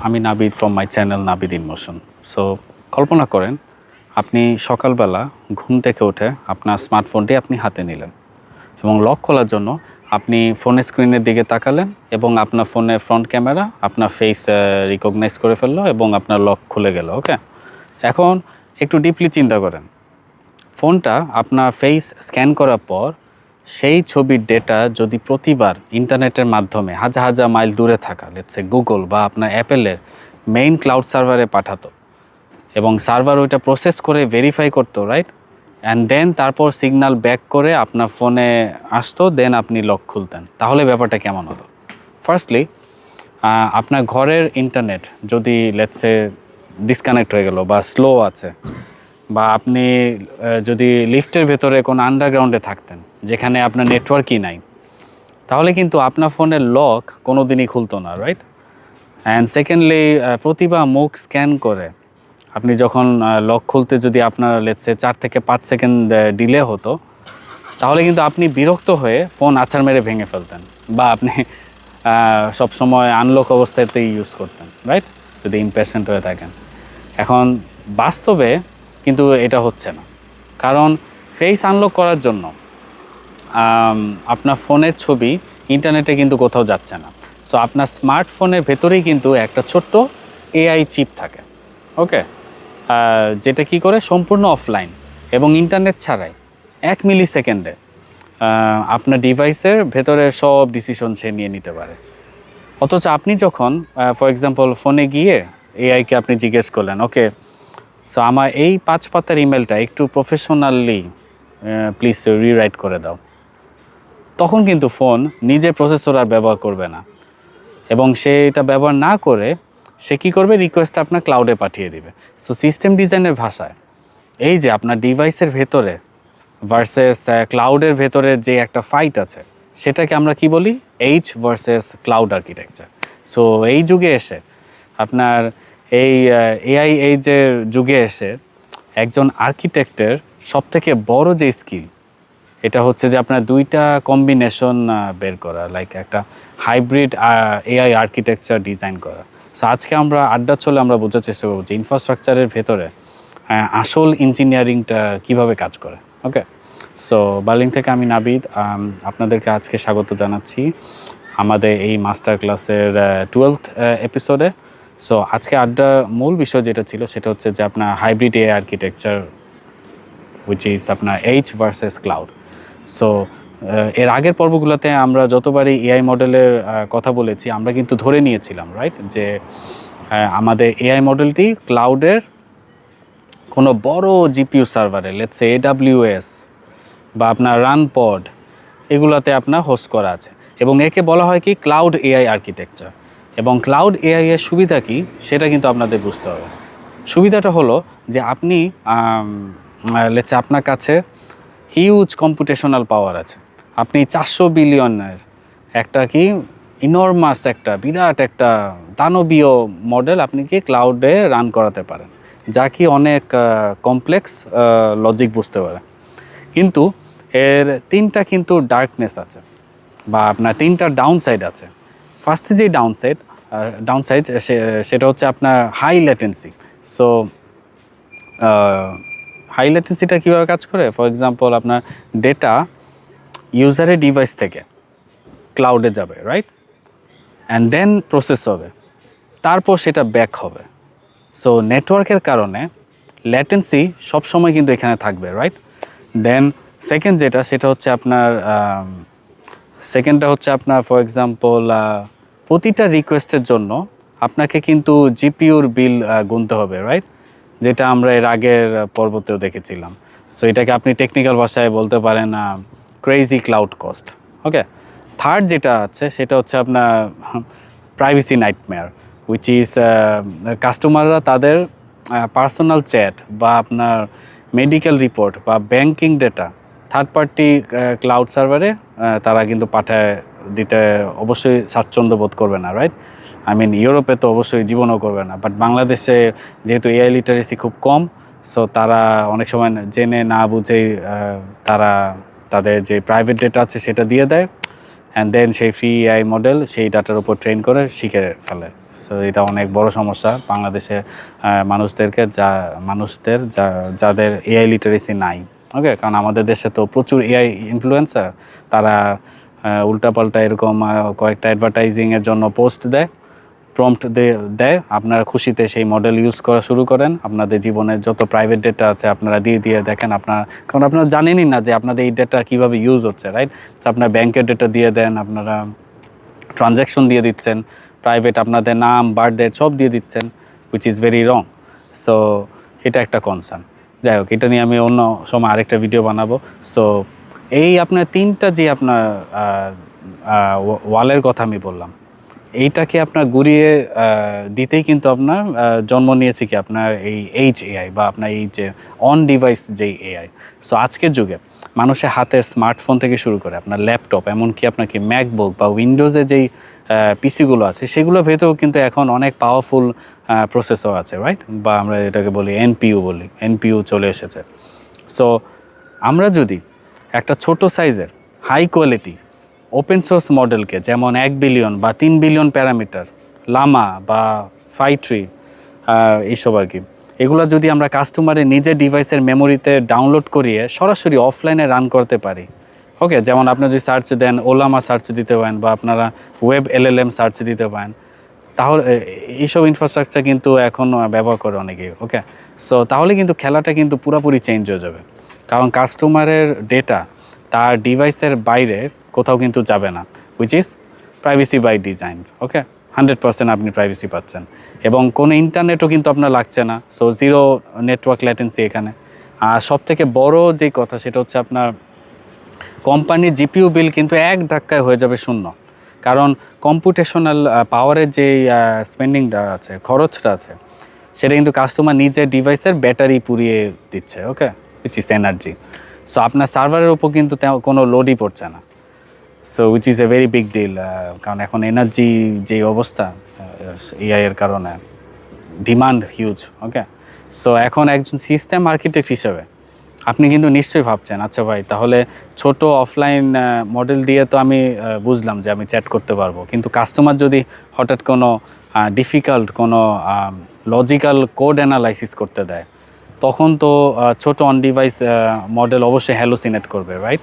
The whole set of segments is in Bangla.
আমি Nabid from my channel Nabid in motion. So কল্পনা করেন আপনি সকালবেলা ঘুম থেকে উঠে আপনার স্মার্টফোনটি আপনি হাতে নিলেন এবং লক খোলার জন্য আপনি ফোনের স্ক্রিনের দিকে তাকালেন এবং আপনার ফোনের ফ্রন্ট ক্যামেরা আপনার ফেস রিকগনাইজ করে ফেললো এবং আপনার লক খুলে গেল। ওকে, এখন একটু ডিপলি চিন্তা করেন, ফোনটা আপনার ফেস স্ক্যান করার পর সেই ছবির ডেটা যদি প্রতিবার ইন্টারনেটের মাধ্যমে হাজার হাজার মাইল দূরে থাকা লেটসে গুগল বা আপনার অ্যাপেলের মেইন ক্লাউড সার্ভারে পাঠাতো এবং সার্ভার ওইটা প্রসেস করে ভেরিফাই করতো, রাইট, অ্যান্ড দেন তারপর সিগন্যাল ব্যাক করে আপনার ফোনে আসতো, দেন আপনি লক খুলতেন, তাহলে ব্যাপারটা কেমন হতো? ফার্স্টলি আপনার ঘরের ইন্টারনেট যদি লেটসে ডিসকানেক্ট হয়ে গেল বা স্লো আছে, বা আপনি যদি লিফটের ভেতরে কোনো আন্ডারগ্রাউন্ডে থাকতেন যেখানে আপনার নেটওয়ার্কই নাই, তাহলে কিন্তু আপনার ফোনের লক কোনো দিনই খুলতো না, রাইট। অ্যান্ড সেকেন্ডলি প্রতিবার মুখ স্ক্যান করে আপনি যখন লক খুলতে যদি আপনার লেটসে 4 থেকে 5 সেকেন্ড ডিলে হতো, তাহলে কিন্তু আপনি বিরক্ত হয়ে ফোন আছাড় মেরে ভেঙে ফেলতেন বা আপনি সবসময় আনলক অবস্থাতেই ইউজ করতেন, রাইট, যদি ইমপেশেন্ট হয়ে থাকেন। এখন বাস্তবে কিন্তু এটা হচ্ছে না, কারণ ফেস আনলক করার জন্য আপনার ফোনের ছবি ইন্টারনেটে কিন্তু কোথাও যাচ্ছে না। সো আপনার স্মার্টফোনের ভেতরেই কিন্তু একটা ছোট্ট এআই চিপ থাকে, ওকে, যেটা কি করে সম্পূর্ণ অফলাইন এবং ইন্টারনেট ছাড়াই 1 মিলি সেকেন্ডে আপনার ডিভাইসের ভেতরে সব ডিসিশন সে নিয়ে নিতে পারে। অথচ আপনি যখন ফর এক্সাম্পল ফোনে গিয়ে এআইকে আপনি জিজ্ঞেস করলেন, ওকে, সো আমার এই 5 পাতার ইমেলটা একটু প্রফেশনালি প্লিজ রিরাইট করে দাও, তখন কিন্তু ফোন নিজে প্রসেসর আর ব্যবহার করবে না এবং সে এটা ব্যবহার না করে সে কী করবে, রিকোয়েস্ট আপনার ক্লাউডে পাঠিয়ে দিবে। সো সিস্টেম ডিজাইনের ভাষায় এই যে আপনার ডিভাইসের ভেতরে ভার্সেস ক্লাউডের ভেতরের যে একটা ফাইট আছে, সেটাকে আমরা কি বলি, H versus cloud architecture. So এই যুগে এসে আপনার এই এআই এই যে যুগে এসে একজন আর্কিটেক্টের সবথেকে বড় যে স্কিল, এটা হচ্ছে যে আপনার দুইটা কম্বিনেশন বের করা, লাইক একটা হাইব্রিড এআই আর্কিটেকচার ডিজাইন করা। সো আজকে আমরা আড্ডা চলে আমরা বোঝার চেষ্টা করবো যে ইনফ্রাস্ট্রাকচারের ভেতরে আসল ইঞ্জিনিয়ারিংটা কিভাবে কাজ করে। ওকে, সো বার্লিং থেকে আমি নাবিদ আপনাদেরকে আজকে স্বাগত জানাচ্ছি আমাদের এই মাস্টার ক্লাসের 12th এপিসোডে। সো আজকে আড্ডা মূল বিষয় যেটা ছিল সেটা হচ্ছে যে আপনার hybrid AI architecture which is আপনার এইচ ভার্সেস ক্লাউড। সো এর আগের পর্বগুলোতে আমরা যতবারই এআই মডেলের কথা বলেছি আমরা কিন্তু ধরে নিয়েছিলাম, রাইট, যে আমাদের এআই মডেলটি ক্লাউডের কোনো বড় জিপিইউ সার্ভারে লেটসে AWS বা আপনার রানপড এগুলাতে আপনার হোস্ট করা আছে এবং একে বলা হয় কি ক্লাউড এআই আর্কিটেকচার। এবং ক্লাউড এআই এর সুবিধা কি সেটা কিন্তু আপনাদের বুঝতে হবে। সুবিধাটা হলো যে আপনি লেটসে আপনার কাছে হিউজ কম্পিউটেশনাল পাওয়ার আছে, আপনি 400 বিলিয়নের একটা কি ইনরমাস একটা বিরাট একটা দানবীয় মডেল আপনি কি ক্লাউডে রান করাতে পারেন, যা কি অনেক কমপ্লেক্স লজিক বুঝতে পারে। কিন্তু এর 3টা কিন্তু ডার্কনেস আছে বা আপনার 3টা ডাউনসাইড আছে। ফার্স্টে যে ডাউনসাইড সেটা হচ্ছে আপনার হাই ল্যাটেন্সি। সো হাই ল্যাটেন্সিটা কীভাবে কাজ করে, ফর এক্সাম্পল আপনার ডেটা ইউজারের ডিভাইস থেকে ক্লাউডে যাবে, রাইট, অ্যান্ড দেন প্রসেস হবে, তারপর সেটা ব্যাক হবে। সো নেটওয়ার্কের কারণে ল্যাটেন্সি সবসময় কিন্তু এখানে থাকবে, রাইট। দেন সেকেন্ড যেটা সেটা হচ্ছে আপনার সেকেন্ডটা হচ্ছে আপনার ফর এক্সাম্পল প্রতিটা রিকোয়েস্টের জন্য আপনাকে কিন্তু জিপিইউর বিল গুনতে হবে, রাইট, যেটা আমরা এর আগের পর্বতেও দেখেছিলাম। সো এটাকে আপনি টেকনিক্যাল ভাষায় বলতে পারেন ক্রেজি ক্লাউড কস্ট। ওকে, থার্ড যেটা আছে সেটা হচ্ছে আপনার প্রাইভেসি নাইটমেয়ার, উইচ ইজ কাস্টমাররা তাদের পার্সোনাল চ্যাট বা আপনার মেডিকেল রিপোর্ট বা banking data third party cloud সার্ভারে তারা কিন্তু পাঠায় দিতে অবশ্যই স্বাচ্ছন্দ্য বোধ করবে না, রাইট। আই মিন ইউরোপে তো অবশ্যই জীবনও করবে না, বাট বাংলাদেশে যেহেতু এআই লিটারেসি খুব কম, সো তারা অনেক সময় জেনে না বুঝেই তারা তাদের যে প্রাইভেট ডেটা আছে সেটা দিয়ে দেয়, অ্যান্ড দেন সেই ফ্রি এআই মডেল সেই ডাটার উপর ট্রেন করে শিখে ফেলে। সো এটা অনেক বড় সমস্যা বাংলাদেশে মানুষদের যাদের এআই লিটারেসি নাই। ওকে, কারণ আমাদের দেশে তো প্রচুর এআই ইনফ্লুয়েন্সার, তারা উল্টাপাল্টা এরকম কয়েকটা অ্যাডভার্টাইজিংয়ের জন্য পোস্ট দেয়, প্রম্পট দেয়, আপনারা খুশিতে সেই মডেল ইউজ করা শুরু করেন। আপনাদের জীবনের যত প্রাইভেট ডেটা আছে আপনারা দিয়ে দেখেন, কারণ আপনারা জানেনই না যে আপনাদের এই ডেটা কীভাবে ইউজ হচ্ছে, রাইট? তো আপনার ব্যাংকের ডেটা দিয়ে দেন, আপনারা ট্রানজ্যাকশন দিয়ে দিচ্ছেন, প্রাইভেট আপনাদের নাম, বার্থডে সব দিয়ে দিচ্ছেন, which is very wrong. So এটা একটা কনসার্ন। যাই হোক, এটা নিয়ে আমি অন্য সময় আরেকটা ভিডিও বানাবো। সো এই আপনার তিনটা যে আপনার ওয়ালের কথা আমি বললাম, এইটাকে আপনার ঘুরিয়ে দিতেই কিন্তু আপনার জন্ম নিয়েছে কি আপনার এই এআই বা আপনার এই যে অন ডিভাইস যেই এআই। সো আজকের যুগে মানুষের হাতে স্মার্টফোন থেকে শুরু করে আপনার ল্যাপটপ, এমনকি আপনাকে ম্যাকবুক বা উইন্ডোজে যেই পিসিগুলো আছে সেগুলোর ভেতরেও কিন্তু এখন অনেক পাওয়ারফুল প্রসেসর আছে, রাইট? বা আমরা এটাকে বলি এনপিইউ চলে এসেছে। সো আমরা যদি একটা ছোট সাইজের হাই কোয়ালিটি ওপেন সোর্স মডেলকে, যেমন 1 বিলিয়ন বা 3 বিলিয়ন প্যারামিটার, লামা বা ফাইট্রি, এইসব আর কি, এগুলো যদি আমরা কাস্টমারের নিজের ডিভাইসের মেমোরিতে ডাউনলোড করিয়ে সরাসরি অফলাইনে রান করতে পারি, ওকে, যেমন আপনি যদি সার্চ দেন ওলামা সার্চ দিতে পারেন বা আপনারা ওয়েব এলএলএম সার্চ দিতে পারেন, তাহলে এইসব ইনফ্রাস্ট্রাকচার কিন্তু এখন ব্যবহার করে অনেকেই, ওকে। সো তাহলে কিন্তু খেলাটা কিন্তু পুরোপুরি চেঞ্জ হয়ে যাবে, কারণ কাস্টমারের ডেটা তার ডিভাইসের বাইরে কোথাও কিন্তু যাবে না, which is privacy by design, okay. 100% আপনি প্রাইভেসি পাচ্ছেন এবং কোনো ইন্টারনেটও কিন্তু আপনার লাগছে না। সো জিরো নেটওয়ার্ক ল্যাটেন্সি এখানে। আর সবথেকে বড় যে কথা সেটা হচ্ছে আপনার কোম্পানির জিপিইউ বিল কিন্তু এক ধাক্কায় হয়ে যাবে শূন্য, কারণ কম্পিউটেশনাল পাওয়ারের যেই স্পেন্ডিংটা আছে, খরচটা আছে, সেটা কিন্তু কাস্টমার নিজের ডিভাইসের ব্যাটারি পুড়িয়ে দিচ্ছে, okay, which is energy. So আপনার সার্ভারের উপর কিন্তু কোনো লোডই পড়ছে না। So which is a very big deal, কারণ এখন এনার্জি যে অবস্থা এআই এর কারণে ডিমান্ড হিউজ, ওকে। সো এখন একজন সিস্টেম আর্কিটেক্ট হিসেবে আপনি কিন্তু নিশ্চয়ই ভাবছেন, আচ্ছা ভাই, তাহলে ছোট অফলাইন মডেল দিয়ে তো আমি বুঝলাম যে আমি চ্যাট করতে পারবো, কিন্তু কাস্টমার যদি হঠাৎ কোনো ডিফিকাল্ট কোনো লজিক্যাল কোড অ্যানালাইসিস করতে দেয়, তখন তো ছোট অন ডিভাইস মডেল অবশ্যই হ্যালোসিনেট করবে, রাইট?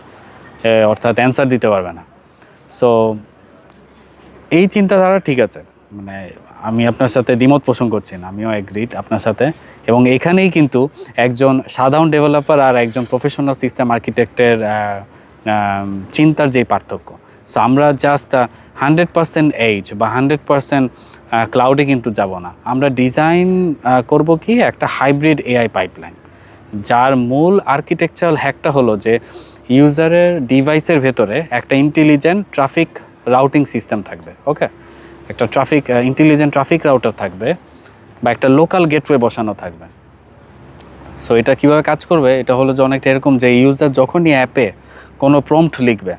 অর্থাৎ অ্যান্সার দিতে পারবে না। সো এই চিন্তাধারা ঠিক আছে, মানে আমি আপনার সাথে দ্বিমত পোষণ করছি না, আমিও এগ্রিড আপনার সাথে। এবং এখানেই কিন্তু একজন সাধারণ ডেভেলপার আর একজন প্রফেশনাল সিস্টেম আর্কিটেক্টের চিন্তার যেই পার্থক্য। সো আমরা জাস্ট 100% এইচ বা 100% ক্লাউডে কিন্তু যাব না, আমরা ডিজাইন করব কি একটা হাইব্রিড এআই পাইপলাইন, যার মূল আর্কিটেকচারাল হ্যাকটা হলো যে ইউজারের ডিভাইসের ভেতরে একটা ইন্টেলিজেন্ট ট্রাফিক রাউটিং সিস্টেম থাকবে, ওকে, একটা ইন্টেলিজেন্ট ট্রাফিক রাউটার থাকবে বা একটা লোকাল গেটওয়ে বসানো থাকবে। সো এটা কীভাবে কাজ করবে, এটা হলো যে অনেকটা এরকম যে ইউজার যখনই অ্যাপে কোনো প্রম্পট লিখবে,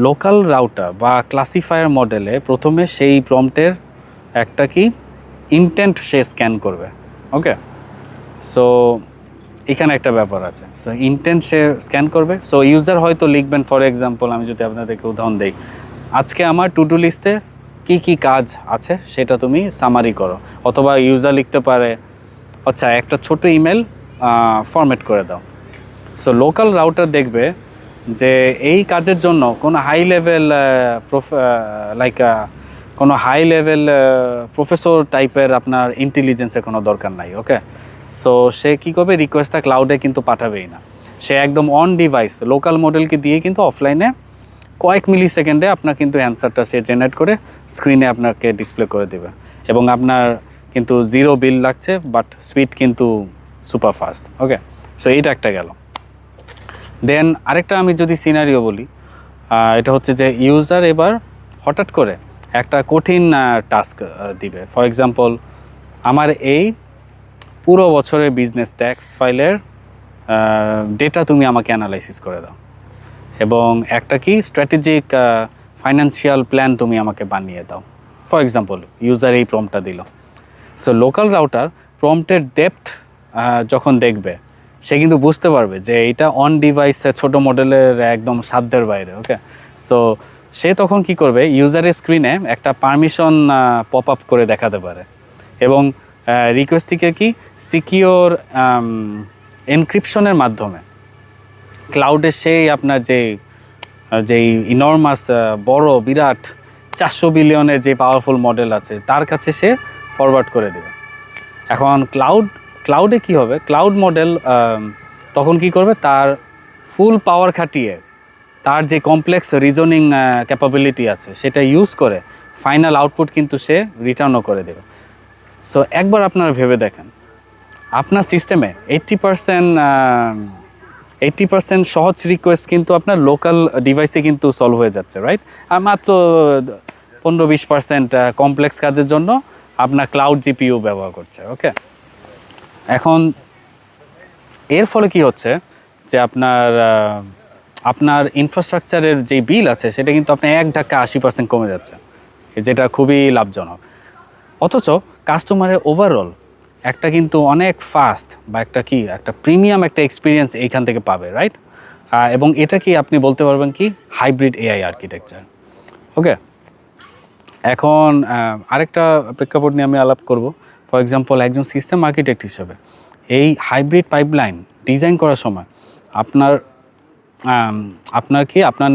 লোকাল রাউটার বা ক্লাসিফায়ার মডেলে প্রথমে সেই প্রম্পটের একটা কি ইনটেন্ট সে স্ক্যান করবে, ওকে। সো এখানে একটা ব্যাপার আছে, সো ইনটেন্ট সে স্ক্যান করবে। সো ইউজার হয়তো লিখবেন, ফর এক্সাম্পল আমি যদি আপনাদেরকে উদাহরণ দিই, আজকে আমার টু ডু লিস্টে কী কাজ আছে সেটা তুমি সামারি করো, অথবা ইউজার লিখতে পারে, আচ্ছা একটা ছোট ইমেল ফরম্যাট করে দাও। সো লোকাল রাউটার দেখবে যে এই কাজের জন্য কোনো হাই লেভেল কোনো হাই লেভেল প্রফেসর টাইপের আপনার ইন্টেলিজেন্সের কোনো দরকার নাই, ওকে। সো সে কী করবে, রিকোয়েস্টটা ক্লাউডে কিন্তু পাঠাবেই না, সে একদম অন ডিভাইস লোকাল মডেলকে দিয়ে কিন্তু অফলাইনে কয়েক মিলি সেকেন্ডে আপনার কিন্তু অ্যান্সারটা সে জেনারেট করে স্ক্রিনে আপনাকে ডিসপ্লে করে দেবে, এবং আপনার কিন্তু জিরো বিল লাগছে, বাট স্পিড কিন্তু সুপার ফাস্ট, ওকে। সো এইটা একটা গেল। দেন আরেকটা আমি যদি সিনারিও বলি, এটা হচ্ছে যে ইউজার এবার হঠাৎ করে একটা কঠিন টাস্ক দিবে, ফর এক্সাম্পল আমার এই পুরো বছরের বিজনেস ট্যাক্স ফাইলের ডেটা তুমি আমাকে অ্যানালাইসিস করে দাও, এবং একটা কি স্ট্র্যাটেজিক ফাইন্যান্সিয়াল প্ল্যান তুমি আমাকে বানিয়ে দাও, ফর এক্সাম্পল ইউজার এই প্রম্পটটা দিল। সো লোকাল রাউটার প্রম্পটের ডেপথ যখন দেখবে, সে কিন্তু বুঝতে পারবে যে এইটা অন ডিভাইসে ছোটো মডেলের একদম সাধ্যের বাইরে, ওকে। সো সে তখন কি করবে, ইউজারের স্ক্রিনে একটা পারমিশন পপ আপ করে দেখাতে পারে এবং রিকোয়েস্ট থেকে কি সিকিওর এনক্রিপশনের মাধ্যমে ক্লাউডে সেই আপনার যেই ইনর্মাস বড় বিরাট 400 বিলিয়নের যে পাওয়ারফুল মডেল আছে তার কাছে সে ফরওয়ার্ড করে দেবে। এখন ক্লাউডে কি হবে, ক্লাউড মডেল তখন কি করবে, তার ফুল পাওয়ার খাটিয়ে তার যে কমপ্লেক্স রিজনিং ক্যাপাবিলিটি আছে সেটা ইউজ করে ফাইনাল আউটপুট কিন্তু সে রিটার্নও করে দেবে। সো একবার আপনারা ভেবে দেখেন, আপনার সিস্টেমে 80% সহজ রিকোয়েস্ট কিন্তু আপনার লোকাল ডিভাইসে কিন্তু সলভ হয়ে যাচ্ছে, রাইট? আর মাত্র 15-20% কমপ্লেক্স কাজের জন্য আপনার ক্লাউড জিপিইউ ব্যবহার করছে। ওকে, এখন এর ফলে কি হচ্ছে যে আপনার ইনফ্রাস্ট্রাকচারের যে বিল আছে সেটা কিন্তু আপনার 1 ধাক্কা 80% কমে যাচ্ছে, যেটা খুবই লাভজনক। অথচ কাস্টমারের ওভারঅল একটা কিন্তু অনেক ফাস্ট বা একটা প্রিমিয়াম একটা এক্সপিরিয়েন্স এইখান থেকে পাবে, রাইট? এবং এটা কি আপনি বলতে পারবেন কি হাইব্রিড এআই আর্কিটেকচার। ওকে, এখন আরেকটা প্রেক্ষাপট নিয়ে আমি আলাপ করব। ফর এক্সাম্পল, একজন সিস্টেম আর্কিটেক্ট হিসেবে এই হাইব্রিড পাইপলাইন ডিজাইন করার সময় আপনার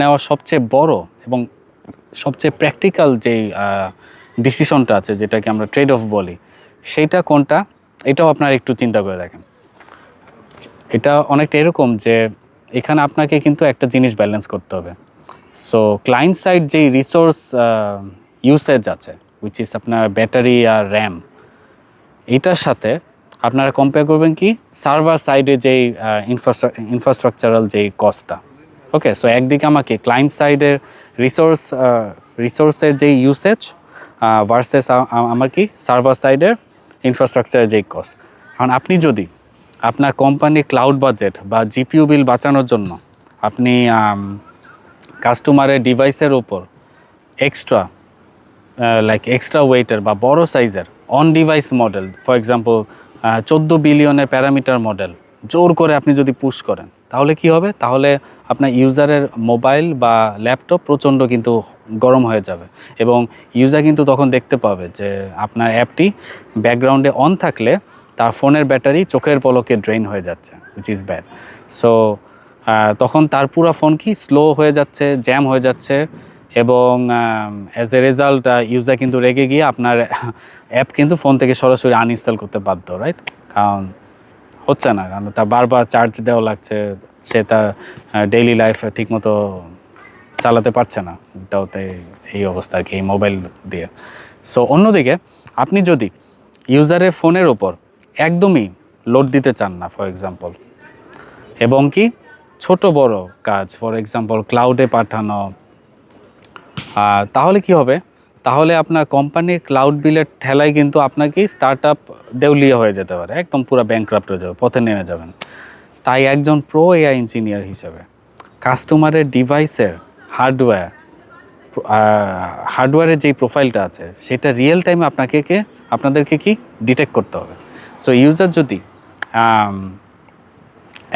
নেওয়া সবচেয়ে বড় এবং সবচেয়ে প্র্যাকটিক্যাল যেই ডিসিশনটা আছে, যেটাকে আমরা ট্রেড অফ বলি, সেইটা কোনটা, এটাও আপনারা একটু চিন্তা করে দেখেন। এটা অনেকটা এরকম যে এখানে আপনাকে কিন্তু একটা জিনিস ব্যালেন্স করতে হবে। সো ক্লায়েন্ট সাইড যেই রিসোর্স ইউসেজ আছে, উইচ ইজ আপনার ব্যাটারি আর র্যাম, এইটার সাথে আপনারা কম্পেয়ার করবেন কি সার্ভার সাইডে যেই ইনফ্রাস্ট্রাকচারাল যেই কস্টটা। ওকে, সো একদিকে আমাকে ক্লায়েন্ট সাইডের রিসোর্সের যেই ইউসেজ ভার্সেস আমার কি সার্ভার সাইডের ইনফ্রাস্ট্রাকচারের যেই কস্ট। কারণ আপনি যদি আপনার কোম্পানি ক্লাউড বাজেট বা জিপিইউ বিল বাঁচানোর জন্য আপনি কাস্টমারের ডিভাইসের উপর এক্সট্রা ওয়েটের বা বড় সাইজের on device model, for example 14 বিলিয়নের প্যারামিটার মডেল জোর করে আপনি যদি পুশ করেন, তাহলে কি হবে, তাহলে আপনার ইউজারের মোবাইল বা ল্যাপটপ প্রচণ্ড কিন্তু গরম হয়ে যাবে এবং ইউজার কিন্তু তখন দেখতে পাবে যে আপনার অ্যাপটি ব্যাকগ্রাউন্ডে অন থাকলে তার ফোনের ব্যাটারি চোখের পলকে ড্রেন হয়ে যাচ্ছে, হুইচ ইজ ব্যাড। সো তখন তার পুরো ফোন কি স্লো হয়ে যাচ্ছে, জ্যাম হয়ে যাচ্ছে এবং অ্যাজ এ রেজাল্ট ইউজার কিন্তু রেগে গিয়ে আপনার অ্যাপ কিন্তু ফোন থেকে সরাসরি আনইনস্টল করতে বাধ্য, রাইট? কারণ হচ্ছে না, কারণ তার বারবার চার্জ দেওয়া লাগছে, সে তার ডেইলি লাইফ ঠিকমতো চালাতে পারছে না এটাতে, এই অবস্থা আর কি এই মোবাইল দিয়ে। সো অন্যদিকে আপনি যদি ইউজারের ফোনের ওপর একদমই লোড দিতে চান না, ফর এক্সাম্পল, এবং কি ছোট বড় কাজ, ফর এক্সাম্পল ক্লাউডে পাঠানো, তাহলে কি হবে, তাহলে আপনার কোম্পানির ক্লাউড বিলের ঠেলায় কিন্তু আপনাকে স্টার্ট আপ দেউলিয়া হয়ে যেতে পারে, একদম পুরো ব্যাংক্রাফট হয়ে যাবে, পথে নেমে যাবেন। তাই একজন প্রো এআই ইঞ্জিনিয়ার হিসেবে কাস্টমারের ডিভাইসের হার্ডওয়্যারের যেই প্রোফাইলটা আছে সেটা রিয়েল টাইমে আপনাদেরকে কি ডিটেক্ট করতে হবে। সো ইউজার যদি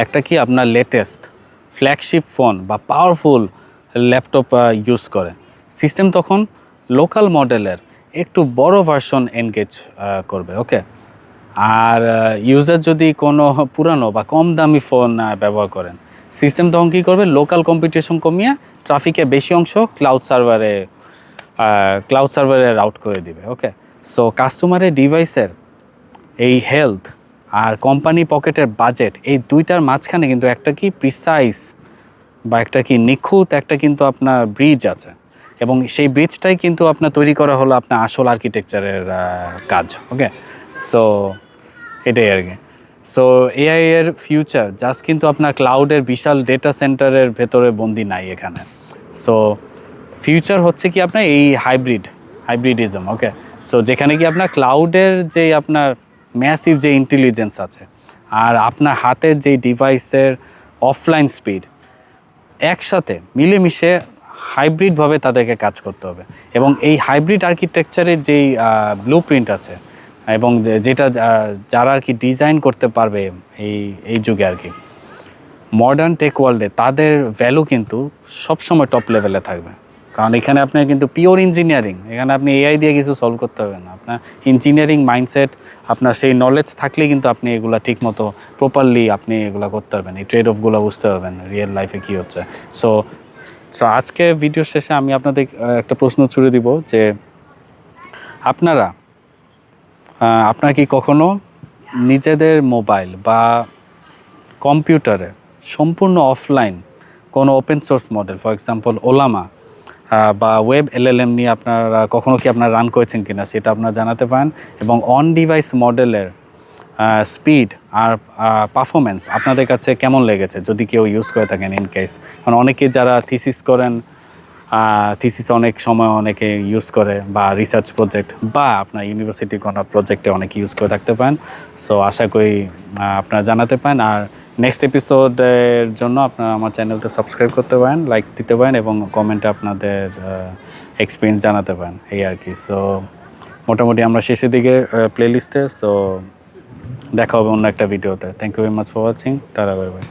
একটা কি আপনার লেটেস্ট ফ্ল্যাগশিপ ফোন বা পাওয়ারফুল ল্যাপটপ ইউজ করে, সিস্টেম তখন লোকাল মডেলের একটু বড় ভার্সন এনগেজ করবে। ওকে, আর ইউজার যদি কোনো পুরানো বা কম দামি ফোন ব্যবহার করেন, সিস্টেম তখন কী করবে, লোকাল কম্পিটিশন কমিয়ে ট্রাফিকে বেশি অংশ ক্লাউড সার্ভারে রাউট করে দিবে। ওকে, সো কাস্টমারের ডিভাইসের এই হেলথ আর কোম্পানি পকেটের বাজেট, এই দুইটার মাঝখানে কিন্তু একটা কি প্রিসাইজ বা একটা কি নিখুঁত একটা কিন্তু আপনার ব্রিজ আছে এবং সেই ব্রিজটাই কিন্তু আপনার তৈরি করা হলো আপনার আসল আর্কিটেকচারের কাজ। ওকে, সো এটাই আর কি। সো এআই এর ফিউচার জাস্ট কিন্তু আপনার ক্লাউডের বিশাল ডেটা সেন্টারের ভেতরে বন্দি নাই এখানে। সো ফিউচার হচ্ছে কি আপনার এই হাইব্রিডিজম। ওকে, সো যেখানে কি আপনার ক্লাউডের যে আপনার ম্যাসিভ যে ইন্টেলিজেন্স আছে আর আপনার হাতের যেই ডিভাইসের অফলাইন স্পিড একসাথে মিলেমিশে হাইব্রিডভাবে তাদেরকে কাজ করতে হবে এবং এই হাইব্রিড আর্কিটেকচারের যেই ব্লুপ্রিন্ট আছে এবং যেটা যারা আর কি ডিজাইন করতে পারবে এই যুগে আর কি মডার্ন টেক ওয়ার্ল্ডে, তাদের ভ্যালু কিন্তু সবসময় টপ লেভেলে থাকবে। কারণ এখানে আপনার কিন্তু পিওর ইঞ্জিনিয়ারিং, এখানে আপনি এআই দিয়ে কিছু সলভ করতে হবে না। আপনার ইঞ্জিনিয়ারিং মাইন্ডসেট, আপনার সেই নলেজ থাকলেই কিন্তু আপনি এগুলা ঠিকমতো প্রপারলি আপনি এগুলা করতে পারবেন, এই ট্রেড অফগুলো বুঝতে পারবেন রিয়েল লাইফে কী হচ্ছে। সো সো আজকে ভিডিও শেষে আমি আপনাদের একটা প্রশ্ন ছুড়ে দিব যে আপনারা কি কখনো নিজেদের মোবাইল বা কম্পিউটারে সম্পূর্ণ অফলাইন কোনো open source model, for example ওলামা বা ওয়েব এলএলএম নিয়ে আপনারা কখনো কি আপনারা রান করেছেন কিনা সেটা আপনারা জানাতে পারেন, এবং অন ডিভাইস মডেলের স্পিড আর পারফরমেন্স আপনাদের কাছে কেমন লেগেছে যদি কেউ ইউজ করে থাকেন ইন কেস। কারণ অনেকে যারা থিসিস করেন, থিসিস অনেক সময় অনেকে ইউজ করে, বা রিসার্চ প্রজেক্ট বা আপনার ইউনিভার্সিটি কোনো প্রজেক্টে অনেকে ইউজ করে থাকতে পারেন। সো আশা করি আপনারা জানাতে পারেন। আর নেক্সট এপিসোডের জন্য আপনারা আমার চ্যানেলটা সাবস্ক্রাইব করতে পারেন, লাইক দিতে পারেন এবং কমেন্টে আপনাদের এক্সপিরিয়েন্স জানাতে পারেন, এই আর কি। সো মোটামুটি আমরা শেষের দিকে প্লেলিস্টে। সো দেখা হবে অন্য একটা ভিডিওতে। Thank you very much for watching. Tata, bye by.